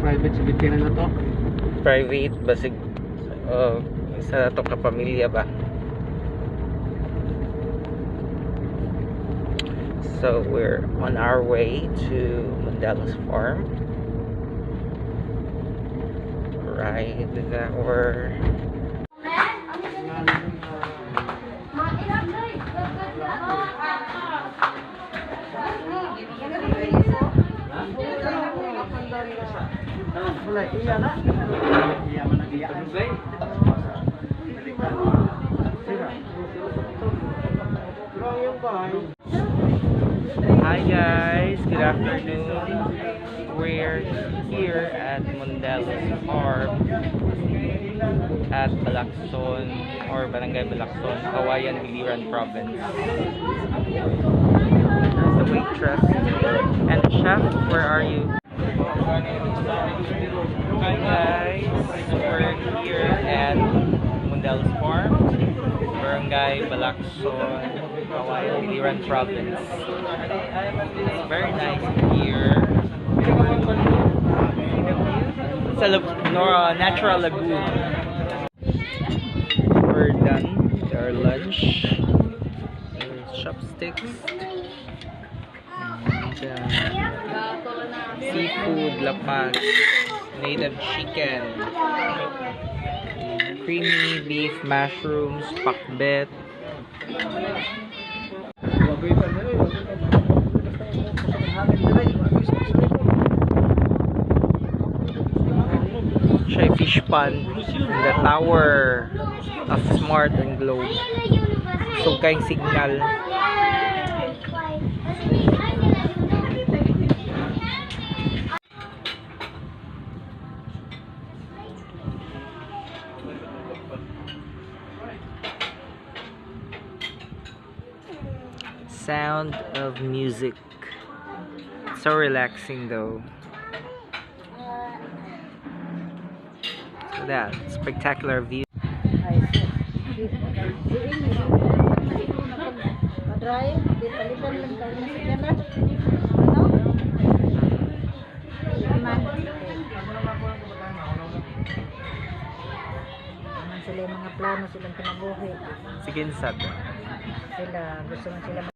private sa Bitinan na to. Private basig isa na to kapamilya ba. So we're on our way to Mondelos Farm. Right our Hi guys, good afternoon. We're here at Mondelos Farm at Balakson or Barangay Balakson, Kawayan, Biliran Province. There's the waitress and the chef. Where are you? Hi guys, we're here at Mondelos Farm, Barangay Balakson, Kawayan, Biliran Province. It's very nice here. It's a natural lagoon. We're done with our lunch. There's chopsticks and seafood, lapas, native chicken, creamy beef, mushrooms, pakbet. Try fish pan in the tower of Smart and Globe. So kayong signal. Sound of music. So relaxing though. So that spectacular view. Sila yung mga plano silang kinabuhi. Sige, sad. Sila gusto man sila